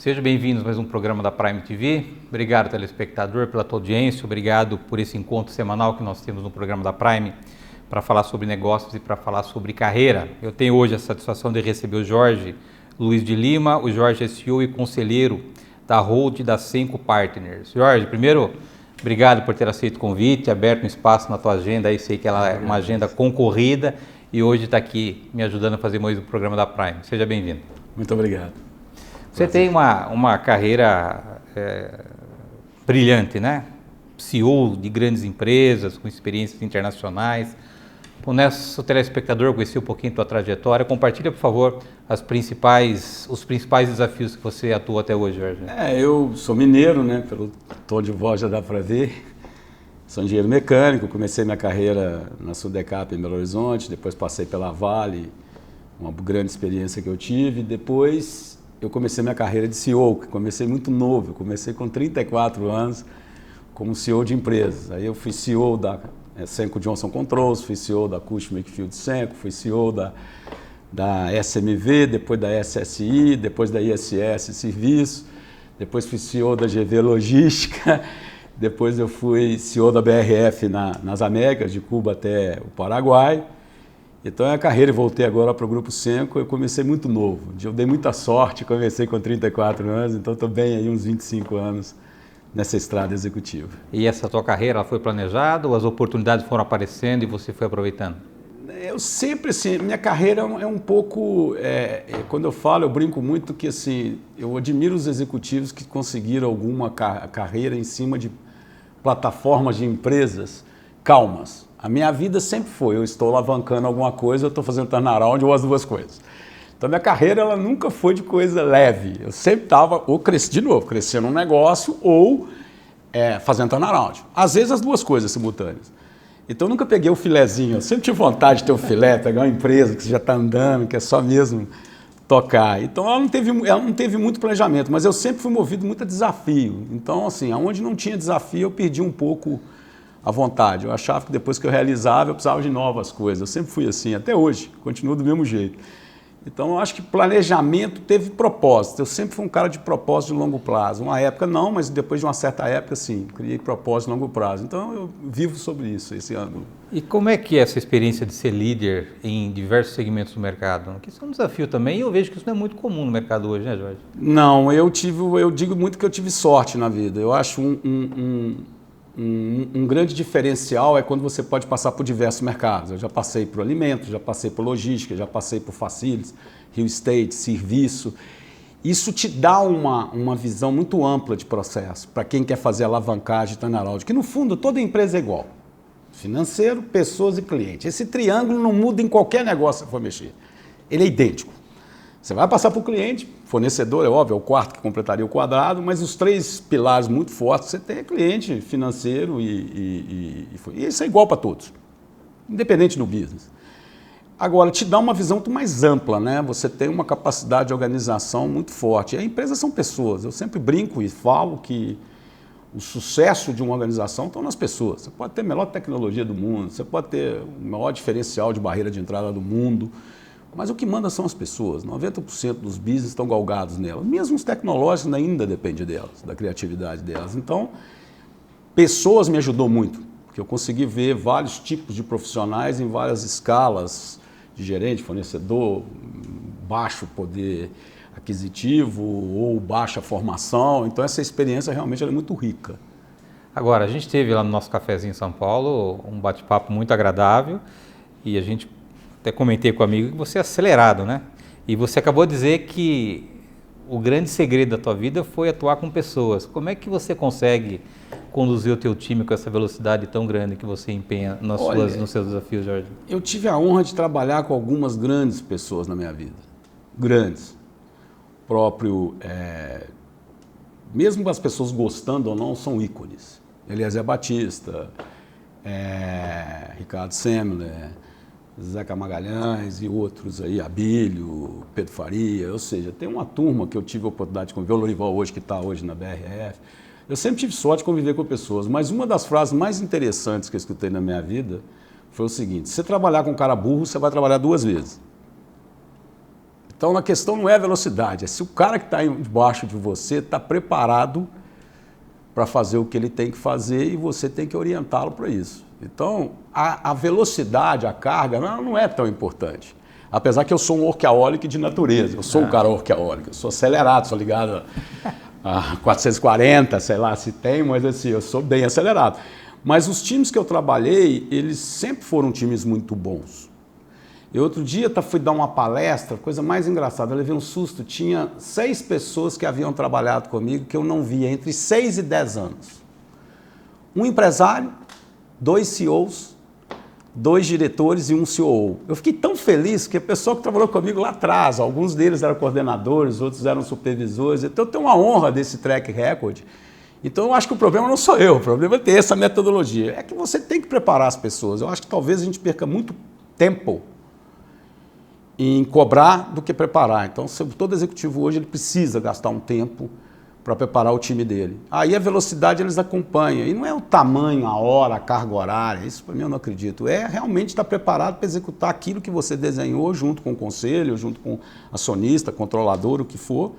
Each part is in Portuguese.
Sejam bem-vindos a mais um programa da Prime TV. Obrigado, telespectador, pela tua audiência. Obrigado por esse encontro semanal que nós temos no programa da Prime para falar sobre negócios e para falar sobre carreira. Eu tenho hoje a satisfação de receber o Jorge Luiz de Lima. O Jorge é CEO e conselheiro da Hold da Senco Partners. Jorge, primeiro, obrigado por ter aceito o convite, aberto um espaço na tua agenda. Aí sei que ela é uma agenda concorrida e hoje está aqui me ajudando a fazer mais um programa da Prime. Seja bem-vindo. Muito obrigado. Você tem uma carreira brilhante, né? CEO de grandes empresas, com experiências internacionais. O nosso telespectador conhecer um pouquinho a tua trajetória. Compartilha, por favor, os principais desafios que você atuou até hoje, Jorge. Eu sou mineiro, né? Pelo tom de voz já dá para ver. Sou engenheiro mecânico, comecei minha carreira na Sudecap em Belo Horizonte, depois passei pela Vale, uma grande experiência que eu tive. Depois eu comecei minha carreira de CEO, que comecei muito novo, eu comecei com 34 anos como CEO de empresas. Aí eu fui CEO da Senco Johnson Controls, fui CEO da Cushman Wakefield Senco, fui CEO da SMV, depois da SSI, depois da ISS Serviço, depois fui CEO da GV Logística, depois eu fui CEO da BRF nas Américas, de Cuba até o Paraguai. Então é a carreira e voltei agora para o Grupo Senco. Eu comecei muito novo, eu dei muita sorte, comecei com 34 anos, então estou bem aí uns 25 anos nessa estrada executiva. E essa tua carreira, ela foi planejada ou as oportunidades foram aparecendo e você foi aproveitando? Eu sempre, assim, minha carreira é um pouco, quando eu falo, eu brinco muito que, assim, eu admiro os executivos que conseguiram alguma carreira em cima de plataformas de empresas calmas. A minha vida sempre foi, eu estou alavancando alguma coisa, eu estou fazendo turnaround ou as duas coisas. Então, minha carreira ela nunca foi de coisa leve. Eu sempre estava, ou crescendo um negócio ou fazendo turnaround. Às vezes, as duas coisas simultâneas. Então, eu nunca peguei o filezinho. Eu sempre tive vontade de ter um filé, pegar uma empresa que já está andando, que é só mesmo tocar. Então, ela não teve muito planejamento, mas eu sempre fui movido muito a desafio. Então, assim, aonde não tinha desafio, eu perdi um pouco à vontade. Eu achava que depois que eu realizava, eu precisava de novas coisas. Eu sempre fui assim, até hoje, continuo do mesmo jeito. Então, eu acho que planejamento teve propósito. Eu sempre fui um cara de propósito de longo prazo. Uma época não, mas depois de uma certa época, sim. Criei propósito de longo prazo. Então, eu vivo sobre isso, esse ângulo. E como é que é essa experiência de ser líder em diversos segmentos do mercado? Porque isso é um desafio também e eu vejo que isso não é muito comum no mercado hoje, né, Jorge? Não, eu digo muito que eu tive sorte na vida. Eu acho um grande diferencial é quando você pode passar por diversos mercados. Eu já passei por alimentos, já passei por logística, já passei por facilities, real estate, serviço. Isso te dá uma visão muito ampla de processo para quem quer fazer alavancagem, turnaround, que no fundo toda empresa é igual. Financeiro, pessoas e cliente. Esse triângulo não muda em qualquer negócio que você for mexer. Ele é idêntico. Você vai passar para o cliente, fornecedor, é óbvio, é o quarto que completaria o quadrado, mas os três pilares muito fortes, você tem cliente, financeiro e isso é igual para todos, independente do business. Agora, te dá uma visão muito mais ampla, né? Você tem uma capacidade de organização muito forte. E a empresa são pessoas. Eu sempre brinco e falo que o sucesso de uma organização está nas pessoas. Você pode ter a melhor tecnologia do mundo, você pode ter o maior diferencial de barreira de entrada do mundo, mas o que manda são as pessoas. 90% dos business estão galgados nelas. Mesmo os tecnológicos ainda dependem delas, da criatividade delas. Então, pessoas me ajudou muito, porque eu consegui ver vários tipos de profissionais em várias escalas de gerente, fornecedor, baixo poder aquisitivo ou baixa formação. Então, essa experiência realmente é muito rica. Agora, a gente teve lá no nosso cafezinho em São Paulo um bate-papo muito agradável e a gente até comentei com o amigo que você é acelerado, né? E você acabou de dizer que o grande segredo da tua vida foi atuar com pessoas. Como é que você consegue conduzir o teu time com essa velocidade tão grande que você empenha nos seus desafios, Jorge? Eu tive a honra de trabalhar com algumas grandes pessoas na minha vida. Grandes. Mesmo as pessoas gostando ou não, são ícones. Eliezer Batista, Ricardo Semler, Zeca Magalhães e outros aí, Abílio, Pedro Faria, ou seja, tem uma turma que eu tive a oportunidade de conviver, o Lorival hoje, que está hoje na BRF. Eu sempre tive sorte de conviver com pessoas, mas uma das frases mais interessantes que eu escutei na minha vida foi o seguinte: se você trabalhar com um cara burro, você vai trabalhar duas vezes. Então, a questão não é a velocidade, é se o cara que está embaixo de você está preparado para fazer o que ele tem que fazer e você tem que orientá-lo para isso. Então, a velocidade, a carga, não é tão importante. Apesar que eu sou um workaholic de natureza, eu sou um cara workaholic, eu sou acelerado, sou ligado a 440, sei lá se tem, mas assim, eu sou bem acelerado. Mas os times que eu trabalhei, eles sempre foram times muito bons. Eu outro dia fui dar uma palestra, coisa mais engraçada, eu levei um susto, tinha 6 pessoas que haviam trabalhado comigo que eu não via entre 6 e 10 anos. Um empresário, 2 CEOs, 2 diretores e um COO. Eu fiquei tão feliz que a pessoa que trabalhou comigo lá atrás, alguns deles eram coordenadores, outros eram supervisores, então eu tenho uma honra desse track record. Então eu acho que o problema não sou eu, o problema é ter essa metodologia. É que você tem que preparar as pessoas. Eu acho que talvez a gente perca muito tempo em cobrar do que preparar. Então, todo executivo hoje ele precisa gastar um tempo para preparar o time dele. Aí a velocidade eles acompanham. E não é o tamanho, a hora, a carga horária, isso para mim eu não acredito. É realmente estar preparado para executar aquilo que você desenhou junto com o conselho, junto com o acionista, controlador, o que for,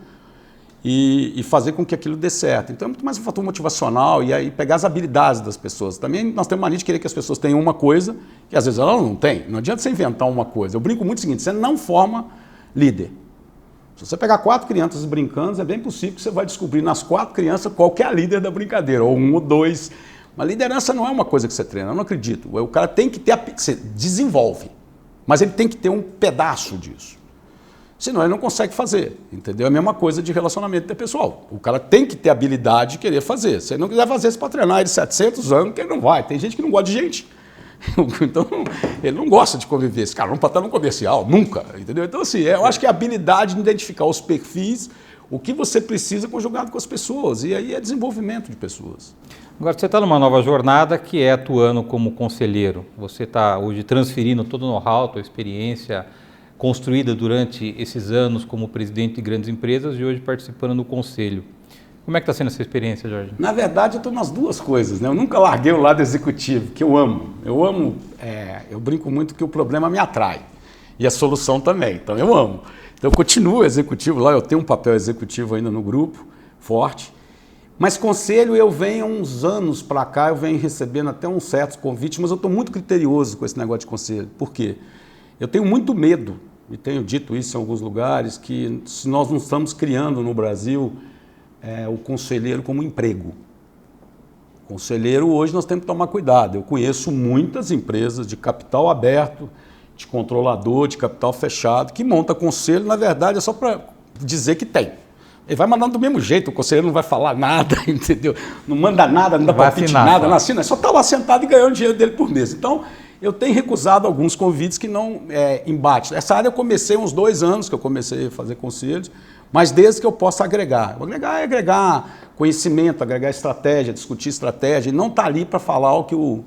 e fazer com que aquilo dê certo. Então é muito mais um fator motivacional e aí pegar as habilidades das pessoas. Também nós temos mania de querer que as pessoas tenham uma coisa que às vezes elas não têm. Não adianta você inventar uma coisa. Eu brinco muito o seguinte, você não forma líder. Se você pegar 4 crianças brincando, é bem possível que você vai descobrir nas 4 crianças qual que é a líder da brincadeira, ou 1 ou 2. Mas liderança não é uma coisa que você treina, eu não acredito. O cara tem que ter, você desenvolve, mas ele tem que ter um pedaço disso. Senão ele não consegue fazer, entendeu? É a mesma coisa de relacionamento interpessoal. O cara tem que ter habilidade de querer fazer. Se ele não quiser fazer, você pode treinar ele 700 anos, que ele não vai. Tem gente que não gosta de gente. Então, ele não gosta de conviver. Esse cara não pode estar num comercial, nunca, entendeu? Então, assim, eu acho que é a habilidade de identificar os perfis, o que você precisa conjugado com as pessoas. E aí é desenvolvimento de pessoas. Agora, você está numa nova jornada que é atuando como conselheiro. Você está hoje transferindo todo o know-how, tua experiência construída durante esses anos como presidente de grandes empresas e hoje participando do conselho. Como é que está sendo essa experiência, Jorge? Na verdade, eu estou nas duas coisas, né? Eu nunca larguei o lado executivo, que eu amo. Eu brinco muito que o problema me atrai e a solução também, então eu amo. Então eu continuo executivo lá, eu tenho um papel executivo ainda no grupo, forte. Mas conselho eu venho há uns anos para cá, eu venho recebendo até uns certos convites, mas eu estou muito criterioso com esse negócio de conselho. Por quê? Eu tenho muito medo, e tenho dito isso em alguns lugares, que se nós não estamos criando no Brasil o conselheiro como emprego. Conselheiro hoje nós temos que tomar cuidado. Eu conheço muitas empresas de capital aberto, de controlador, de capital fechado, que monta conselho, na verdade é só para dizer que tem. Ele vai mandando do mesmo jeito, o conselheiro não vai falar nada, entendeu? Não manda nada, não dá palpite nada, não assina, só está lá sentado e ganhando dinheiro dele por mês. Então, eu tenho recusado alguns convites que não embatem. Essa área eu comecei uns 2 anos que eu comecei a fazer conselhos, mas desde que eu possa agregar. Agregar conhecimento, agregar estratégia, discutir estratégia, e não estar ali para falar o que o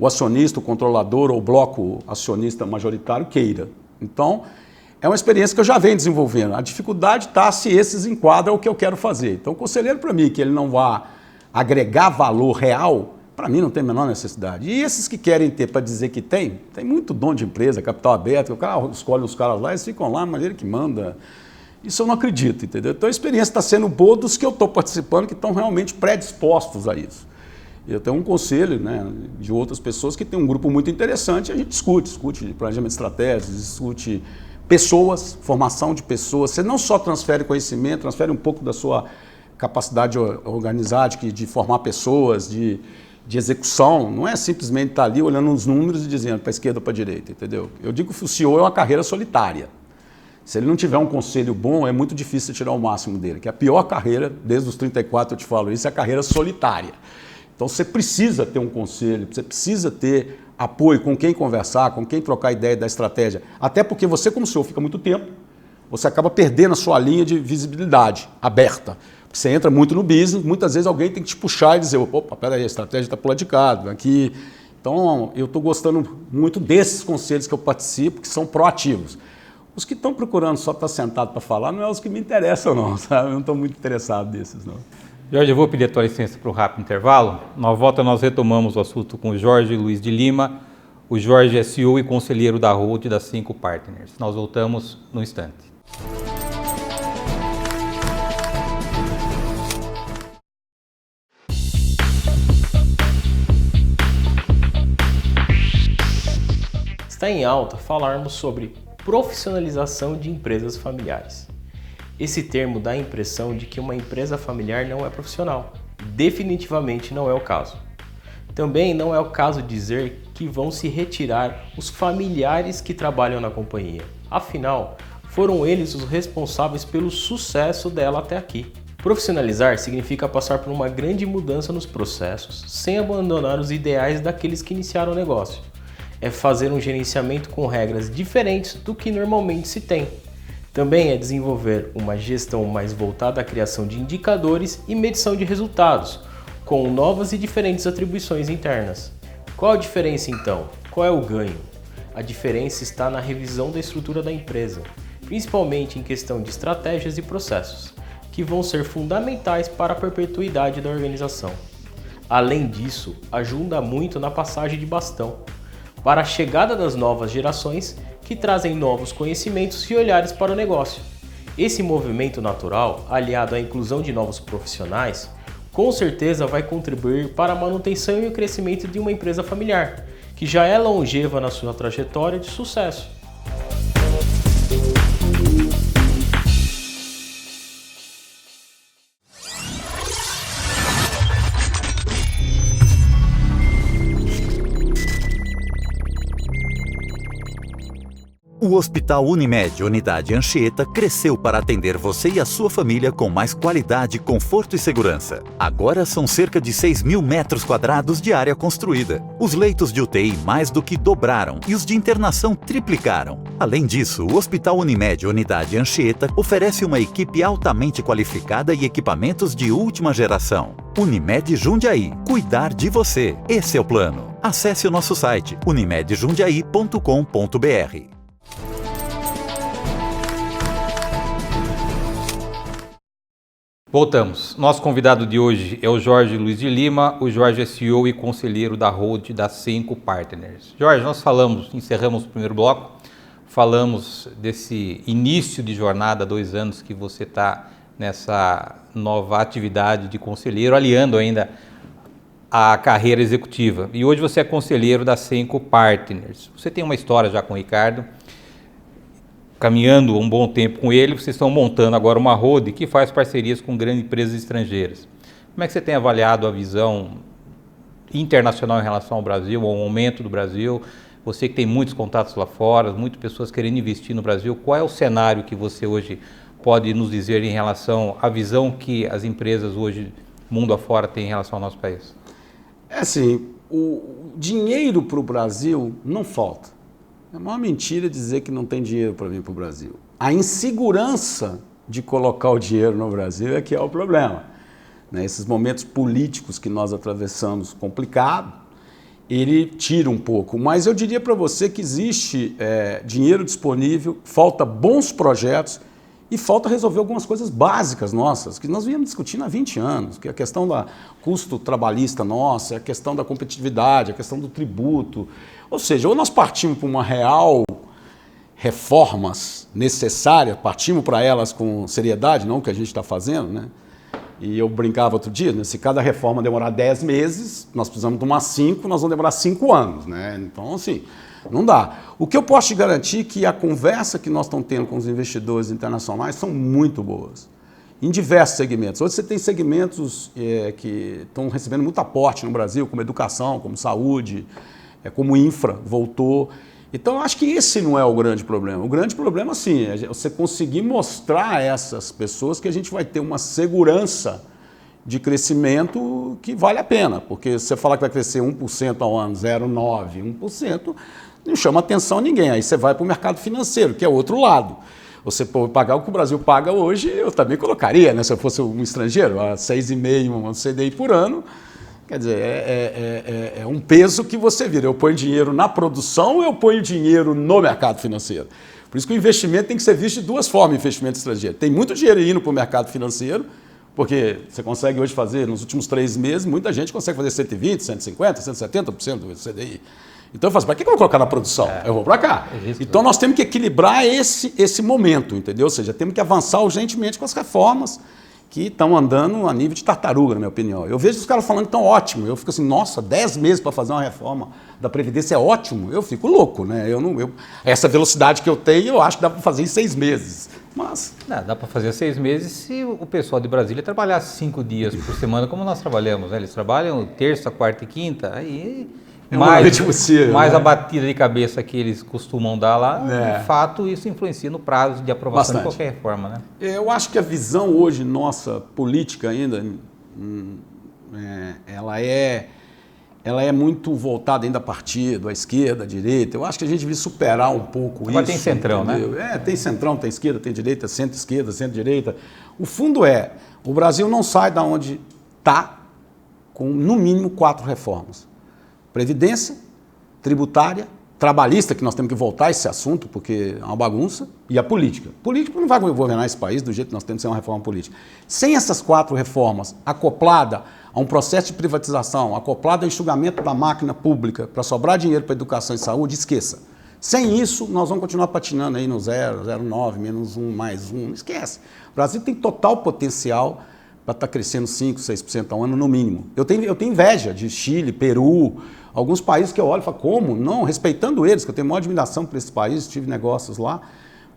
acionista, o controlador ou o bloco acionista majoritário queira. Então, é uma experiência que eu já venho desenvolvendo. A dificuldade está se esses enquadram o que eu quero fazer. Então, o conselheiro, para mim, que ele não vá agregar valor real, para mim não tem a menor necessidade. E esses que querem ter para dizer que tem muito dono de empresa, capital aberto, o cara escolhe os caras lá, eles ficam lá, mas ele que manda. Isso eu não acredito, entendeu? Então a experiência está sendo boa dos que eu estou participando, que estão realmente predispostos a isso. Eu tenho um conselho, né, de outras pessoas que tem um grupo muito interessante, a gente discute planejamento de estratégias, discute pessoas, formação de pessoas. Você não só transfere conhecimento, transfere um pouco da sua capacidade de organizar, de formar pessoas, de execução, não é simplesmente estar ali olhando os números e dizendo para a esquerda ou para a direita, entendeu? Eu digo que o CEO é uma carreira solitária. Se ele não tiver um conselho bom, é muito difícil tirar o máximo dele, que é a pior carreira, desde os 34 eu te falo isso, é a carreira solitária. Então você precisa ter um conselho, você precisa ter apoio com quem conversar, com quem trocar ideia da estratégia. Até porque você, como CEO, fica muito tempo, você acaba perdendo a sua linha de visibilidade aberta. Você entra muito no business, muitas vezes alguém tem que te puxar e dizer, opa, peraí, a estratégia está para o lado de cá, aqui. Então, eu estou gostando muito desses conselhos que eu participo, que são proativos. Os que estão procurando só estar sentado para falar, não é os que me interessam não, sabe? Eu não estou muito interessado desses, não. Jorge, eu vou pedir a tua licença para um rápido intervalo. Na volta nós retomamos o assunto com o Jorge Luiz de Lima. O Jorge é CEO e conselheiro da Hold da 5 Partners. Nós voltamos no instante. Está em alta falarmos sobre profissionalização de empresas familiares. Esse termo dá a impressão de que uma empresa familiar não é profissional. Definitivamente não é o caso. Também não é o caso dizer que vão se retirar os familiares que trabalham na companhia. Afinal, foram eles os responsáveis pelo sucesso dela até aqui. Profissionalizar significa passar por uma grande mudança nos processos, sem abandonar os ideais daqueles que iniciaram o negócio. É fazer um gerenciamento com regras diferentes do que normalmente se tem. Também é desenvolver uma gestão mais voltada à criação de indicadores e medição de resultados, com novas e diferentes atribuições internas. Qual a diferença então? Qual é o ganho? A diferença está na revisão da estrutura da empresa, principalmente em questão de estratégias e processos, que vão ser fundamentais para a perpetuidade da organização. Além disso, ajuda muito na passagem de bastão, para a chegada das novas gerações que trazem novos conhecimentos e olhares para o negócio. Esse movimento natural, aliado à inclusão de novos profissionais, com certeza vai contribuir para a manutenção e o crescimento de uma empresa familiar, que já é longeva na sua trajetória de sucesso. O Hospital Unimed Unidade Anchieta cresceu para atender você e a sua família com mais qualidade, conforto e segurança. Agora são cerca de 6.000 metros quadrados de área construída. Os leitos de UTI mais do que dobraram e os de internação triplicaram. Além disso, o Hospital Unimed Unidade Anchieta oferece uma equipe altamente qualificada e equipamentos de última geração. Unimed Jundiaí. Cuidar de você. Esse é o plano. Acesse o nosso site unimedjundiaí.com.br. Voltamos. Nosso convidado de hoje é o Jorge Luiz de Lima. O Jorge é CEO e conselheiro da Hold da Cenco Partners. Jorge, nós encerramos o primeiro bloco, falamos desse início de jornada, 2 anos que você está nessa nova atividade de conselheiro, aliando ainda a carreira executiva. E hoje você é conselheiro da Cenco Partners. Você tem uma história já com o Ricardo, caminhando um bom tempo com ele, vocês estão montando agora uma Hold que faz parcerias com grandes empresas estrangeiras. Como é que você tem avaliado a visão internacional em relação ao Brasil, ao momento do Brasil? Você que tem muitos contatos lá fora, muitas pessoas querendo investir no Brasil, qual é o cenário que você hoje pode nos dizer em relação à visão que as empresas hoje, mundo afora, têm em relação ao nosso país? É assim, o dinheiro para o Brasil não falta. É a maior mentira dizer que não tem dinheiro para vir para o Brasil. A insegurança de colocar o dinheiro no Brasil é que é o problema. Esses momentos políticos que nós atravessamos complicado, ele tira um pouco. Mas eu diria para você que existe dinheiro disponível, falta bons projetos e falta resolver algumas coisas básicas nossas, que nós viemos discutindo há 20 anos, que é a questão do custo trabalhista nosso, a questão da competitividade, a questão do tributo. Ou seja, ou nós partimos para uma real reformas necessárias, partimos para elas com seriedade, não o que a gente está fazendo, né? E eu brincava outro dia, né? Se cada reforma demorar 10 meses, nós precisamos de umas 5, nós vamos demorar 5 anos, né? Então, assim, não dá. O que eu posso te garantir é que a conversa que nós estamos tendo com os investidores internacionais são muito boas, em diversos segmentos. Hoje você tem segmentos que estão recebendo muito aporte no Brasil, como educação, como saúde, como infra, voltou. Então, eu acho que esse não é o grande problema. O grande problema, sim, é você conseguir mostrar a essas pessoas que a gente vai ter uma segurança de crescimento que vale a pena. Porque se você falar que vai crescer 1% ao ano, 0,9%, 1%, não chama atenção a ninguém. Aí você vai para o mercado financeiro, que é o outro lado. Você pode pagar o que o Brasil paga hoje, eu também colocaria, né? Se eu fosse um estrangeiro, a 6,5% CDI por ano. Quer dizer, é um peso que você vira. Eu ponho dinheiro na produção ou eu ponho dinheiro no mercado financeiro? Por isso que o investimento tem que ser visto de duas formas, investimento estrangeiro. Tem muito dinheiro indo para o mercado financeiro, porque você consegue hoje fazer, nos últimos 3 meses, muita gente consegue fazer 120%, 150%, 170% do CDI. Então eu falo, para que eu vou colocar na produção? Eu vou para cá. Então nós temos que equilibrar esse momento, entendeu? Ou seja, temos que avançar urgentemente com as reformas que estão andando a nível de tartaruga, na minha opinião. Eu vejo os caras falando que estão ótimo. Eu fico assim, nossa, 10 meses para fazer uma reforma da Previdência é ótimo. Eu fico louco, né? Essa velocidade que eu tenho, eu acho que dá para fazer em 6 meses. Mas... Não, dá para fazer 6 meses se o pessoal de Brasília trabalhar 5 dias por semana, como nós trabalhamos, né? Eles trabalham terça, quarta e quinta, aí... mais a batida de cabeça que eles costumam dar lá, de fato, isso influencia no prazo de aprovação de qualquer reforma, né? Eu acho que a visão hoje nossa política ainda, ela é muito voltada ainda a partido, à esquerda, à direita. Eu acho que a gente devia superar um pouco isso. Mas tem centrão, entendeu? Né? Tem centrão, tem esquerda, tem direita, centro-esquerda, centro-direita. O fundo o Brasil não sai da onde está com no mínimo 4 reformas. Previdência, tributária, trabalhista, que nós temos que voltar a esse assunto, porque é uma bagunça, e a política. Política não vai governar esse país do jeito que nós temos que ser uma reforma política. Sem essas 4 reformas, acoplada a um processo de privatização, acoplada ao enxugamento da máquina pública para sobrar dinheiro para educação e saúde, esqueça. Sem isso, nós vamos continuar patinando aí no 0, 0,9, menos 1, mais 1, esquece. O Brasil tem total potencial para estar crescendo 5%, 6% ao ano no mínimo. Eu tenho inveja de Chile, Peru, alguns países que eu olho e falo, como? Não, respeitando eles, que eu tenho maior admiração por esses países, tive negócios lá,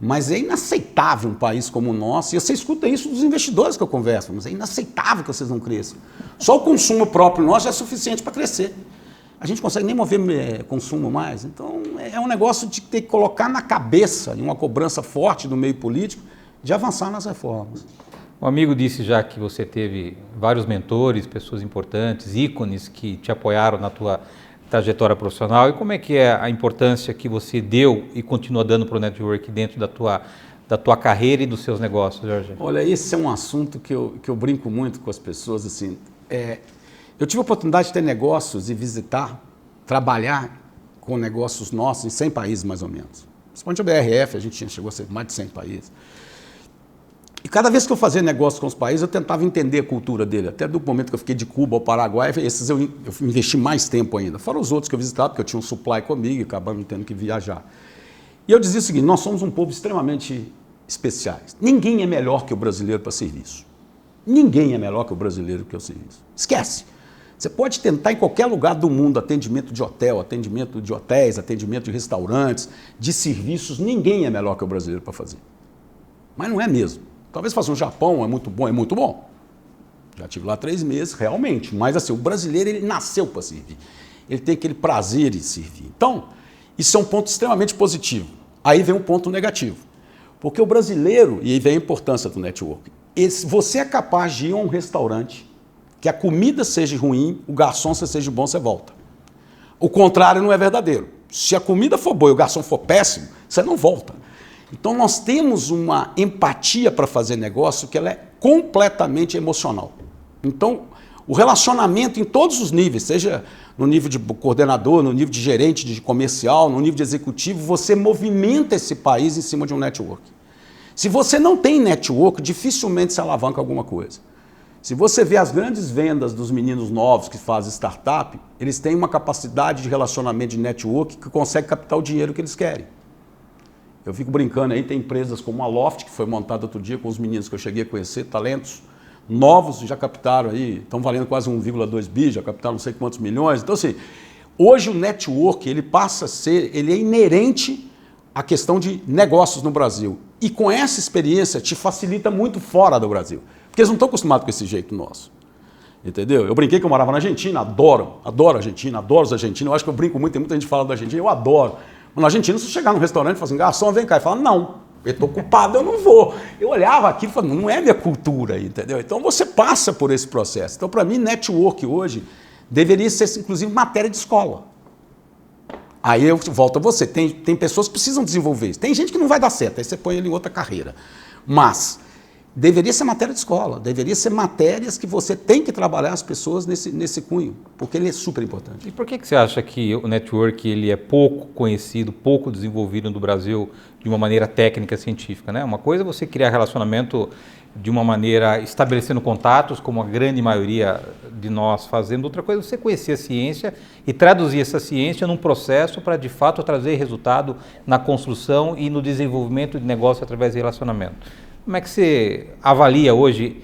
mas é inaceitável um país como o nosso, e você escuta isso dos investidores que eu converso, mas é inaceitável que vocês não cresçam. Só o consumo próprio nosso já é suficiente para crescer. A gente não consegue nem mover consumo mais, então é um negócio de ter que colocar na cabeça, em uma cobrança forte do meio político, de avançar nas reformas. Um amigo disse já que você teve vários mentores, pessoas importantes, ícones que te apoiaram na tua trajetória profissional. E como é que é a importância que você deu e continua dando para o network dentro da tua carreira e dos seus negócios, Jorge? Olha, esse é um assunto que eu brinco muito com as pessoas. Assim, eu tive a oportunidade de ter negócios e visitar, trabalhar com negócios nossos em 100 países mais ou menos. Principalmente o BRF, a gente chegou a ser mais de 100 países. E cada vez que eu fazia negócio com os países, eu tentava entender a cultura dele. Até do momento que eu fiquei de Cuba ao Paraguai, esses eu investi mais tempo ainda. Fora os outros que eu visitava, porque eu tinha um supply comigo e acabava tendo que viajar. E eu dizia o seguinte, nós somos um povo extremamente especiais. Ninguém é melhor que o brasileiro para serviço. Ninguém é melhor que o brasileiro para o serviço. Esquece. Você pode tentar em qualquer lugar do mundo, atendimento de hotel, atendimento de hotéis, atendimento de restaurantes, de serviços, ninguém é melhor que o brasileiro para fazer. Mas não é mesmo. Talvez faça no Japão, é muito bom, é muito bom. Já estive lá 3 meses, realmente. Mas assim, o brasileiro, ele nasceu para servir. Ele tem aquele prazer em servir. Então, isso é um ponto extremamente positivo. Aí vem um ponto negativo. Porque o brasileiro, e aí vem a importância do network, você é capaz de ir a um restaurante, que a comida seja ruim, o garçom, se seja bom, você volta. O contrário não é verdadeiro. Se a comida for boa e o garçom for péssimo, você não volta. Então nós temos uma empatia para fazer negócio que ela é completamente emocional. Então o relacionamento em todos os níveis, seja no nível de coordenador, no nível de gerente de comercial, no nível de executivo, você movimenta esse país em cima de um network. Se você não tem network, dificilmente se alavanca alguma coisa. Se você vê as grandes vendas dos meninos novos que fazem startup, eles têm uma capacidade de relacionamento de network que consegue captar o dinheiro que eles querem. Eu fico brincando aí, tem empresas como a Loft, que foi montada outro dia com os meninos que eu cheguei a conhecer, talentos novos, já captaram aí, estão valendo quase 1,2 bi, já captaram não sei quantos milhões. Então assim, hoje o network, ele passa a ser, ele é inerente à questão de negócios no Brasil. E com essa experiência te facilita muito fora do Brasil. Porque eles não estão acostumados com esse jeito nosso. Entendeu? Eu brinquei que eu morava na Argentina, adoro a Argentina, adoro os argentinos. Eu acho que eu brinco muito, tem muita gente que fala da Argentina, eu adoro. Na Argentina, se você chegar num restaurante e falar assim, garçom, vem cá, e fala, não, eu estou ocupado, eu não vou. Eu olhava aqui e falava, não é minha cultura, entendeu? Então você passa por esse processo. Então, para mim, network hoje deveria ser, inclusive, matéria de escola. Aí eu volto a você, tem pessoas que precisam desenvolver isso. Tem gente que não vai dar certo, aí você põe ele em outra carreira. Mas deveria ser matéria de escola, deveria ser matérias que você tem que trabalhar as pessoas nesse cunho, porque ele é super importante. E por que você acha que o network ele é pouco conhecido, pouco desenvolvido no Brasil de uma maneira técnica, científica, né? Uma coisa é você criar relacionamento de uma maneira estabelecendo contatos, como a grande maioria de nós fazemos, outra coisa é você conhecer a ciência e traduzir essa ciência num processo para, de fato, trazer resultado na construção e no desenvolvimento de negócio através de relacionamento. Como é que você avalia hoje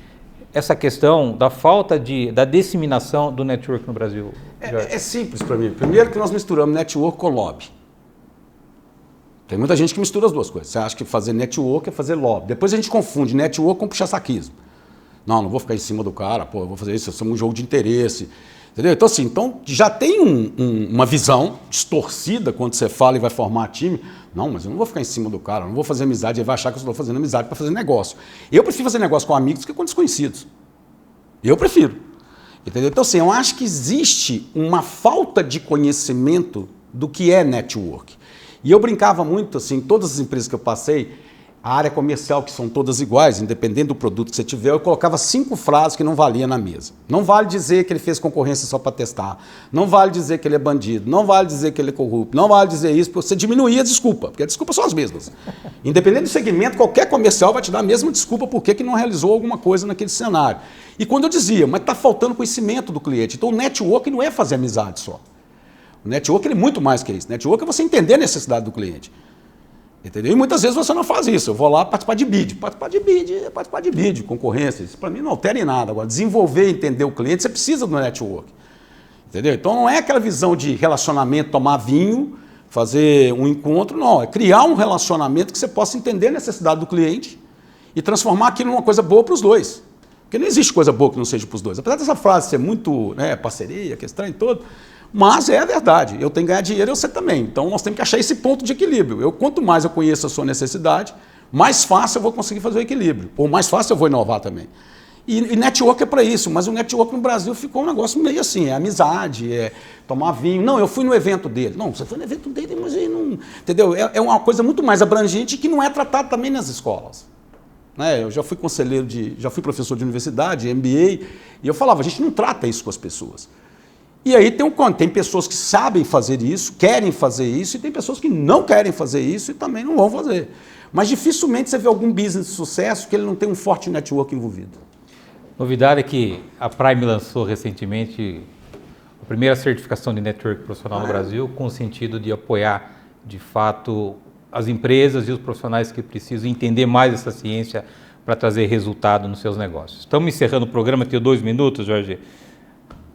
essa questão da falta da disseminação do network no Brasil? É simples para mim. Primeiro que nós misturamos network com lobby. Tem muita gente que mistura as duas coisas. Você acha que fazer network é fazer lobby. Depois a gente confunde network com puxa-saquismo. Não vou ficar em cima do cara, eu vou fazer isso, isso é um jogo de interesse. Entendeu? Então, assim, já tem uma visão distorcida quando você fala e vai formar time. Não, mas eu não vou ficar em cima do cara, eu não vou fazer amizade, ele vai achar que eu estou fazendo amizade para fazer negócio. Eu prefiro fazer negócio com amigos do que com desconhecidos. Eu prefiro. Entendeu? Então, assim, eu acho que existe uma falta de conhecimento do que é network. E eu brincava muito, assim, todas as empresas que eu passei, a área comercial, que são todas iguais, independente do produto que você tiver, eu colocava 5 frases que não valia na mesa. Não vale dizer que ele fez concorrência só para testar. Não vale dizer que ele é bandido. Não vale dizer que ele é corrupto. Não vale dizer isso, porque você diminuía a desculpa, porque as desculpas são as mesmas. Independente do segmento, qualquer comercial vai te dar a mesma desculpa por que não realizou alguma coisa naquele cenário. E quando eu dizia, mas está faltando conhecimento do cliente. Então o network não é fazer amizade só. O network é muito mais que isso. O network é você entender a necessidade do cliente. Entendeu? E muitas vezes você não faz isso. Eu vou lá participar de bid. Participar de bid, concorrência. Isso para mim não altera em nada. Agora, desenvolver e entender o cliente, você precisa do network. Entendeu? Então não é aquela visão de relacionamento, tomar vinho, fazer um encontro, não. É criar um relacionamento que você possa entender a necessidade do cliente e transformar aquilo numa coisa boa para os dois. Porque não existe coisa boa que não seja para os dois. Apesar dessa frase ser muito parceria, questão e todo. Mas é a verdade, eu tenho que ganhar dinheiro e você também. Então nós temos que achar esse ponto de equilíbrio. Quanto mais eu conheço a sua necessidade, mais fácil eu vou conseguir fazer o equilíbrio. Ou mais fácil eu vou inovar também. E network é para isso, mas o network no Brasil ficou um negócio meio assim, é amizade, é tomar vinho. Não, eu fui no evento dele. Não, você foi no evento dele, mas ele não... Entendeu? É uma coisa muito mais abrangente que não é tratada também nas escolas. Eu já fui conselheiro já fui professor de universidade, MBA, e eu falava, a gente não trata isso com as pessoas. E aí tem pessoas que sabem fazer isso, querem fazer isso, e tem pessoas que não querem fazer isso e também não vão fazer. Mas dificilmente você vê algum business de sucesso que ele não tem um forte network envolvido. Novidade é que a Prime lançou recentemente a primeira certificação de network profissional no Brasil, com o sentido de apoiar, de fato, as empresas e os profissionais que precisam entender mais essa ciência para trazer resultado nos seus negócios. Estamos encerrando o programa, tenho 2 minutos, Jorge.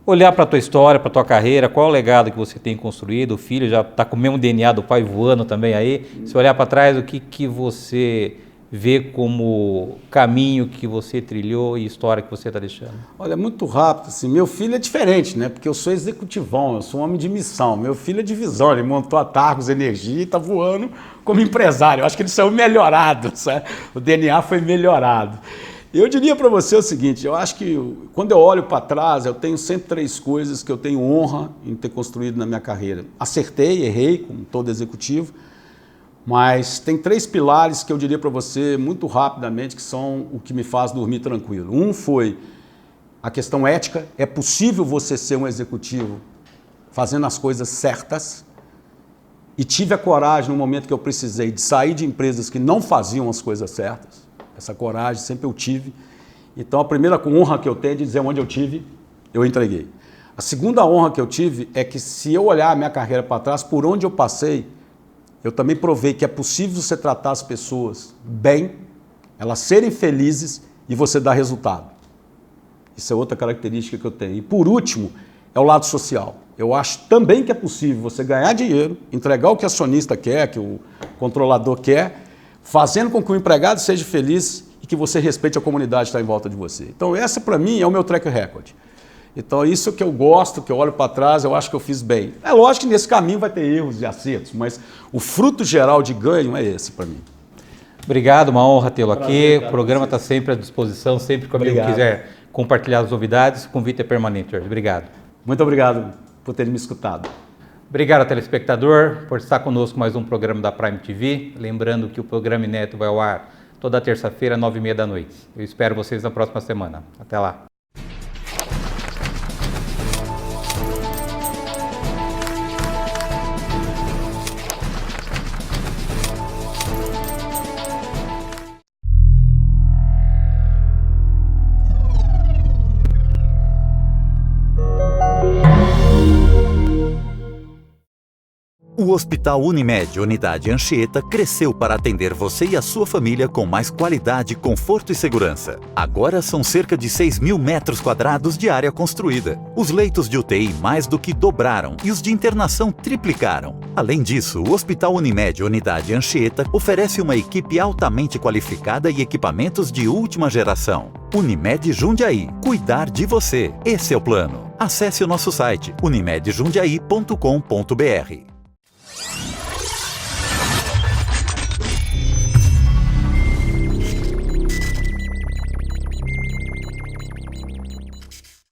Olhar para a tua história, para a tua carreira, qual é o legado que você tem construído, o filho já está com o mesmo DNA do pai voando também aí, se olhar para trás, o que você vê como caminho que você trilhou e história que você está deixando? Olha, é muito rápido, assim, meu filho é diferente, né, porque eu sou executivão, eu sou um homem de missão, meu filho é de visão, ele montou a Targos Energia e está voando como empresário, eu acho que ele saiu melhorado, sabe? O DNA foi melhorado. Eu diria para você o seguinte, eu acho que quando eu olho para trás, eu tenho sempre 3 coisas que eu tenho honra em ter construído na minha carreira. Acertei, errei, como todo executivo, mas tem 3 pilares que eu diria para você muito rapidamente que são o que me faz dormir tranquilo. Um foi a questão ética, é possível você ser um executivo fazendo as coisas certas, e tive a coragem no momento que eu precisei de sair de empresas que não faziam as coisas certas. Essa coragem sempre eu tive. Então a primeira honra que eu tenho é de dizer onde eu tive, eu entreguei. A segunda honra que eu tive é que se eu olhar a minha carreira para trás, por onde eu passei, eu também provei que é possível você tratar as pessoas bem, elas serem felizes e você dar resultado. Isso é outra característica que eu tenho. E por último, é o lado social. Eu acho também que é possível você ganhar dinheiro, entregar o que o acionista quer, que o controlador quer, fazendo com que o empregado seja feliz e que você respeite a comunidade que está em volta de você. Então essa para mim é o meu track record. Então isso que eu gosto, que eu olho para trás, eu acho que eu fiz bem. É lógico que nesse caminho vai ter erros e acertos, mas o fruto geral de ganho é esse para mim. Obrigado, uma honra tê-lo aqui. O programa está sempre à disposição, sempre que alguém quiser compartilhar as novidades, o convite é permanente, Jorge. Obrigado. Muito obrigado por ter me escutado. Obrigado, telespectador, por estar conosco mais um programa da Prime TV. Lembrando que o programa inédito vai ao ar toda terça-feira, 9h30 da noite. Eu espero vocês na próxima semana. Até lá. O Hospital Unimed Unidade Anchieta cresceu para atender você e a sua família com mais qualidade, conforto e segurança. Agora são cerca de 6.000 metros quadrados de área construída. Os leitos de UTI mais do que dobraram e os de internação triplicaram. Além disso, o Hospital Unimed Unidade Anchieta oferece uma equipe altamente qualificada e equipamentos de última geração. Unimed Jundiaí. Cuidar de você. Esse é o plano. Acesse o nosso site unimedjundiaí.com.br.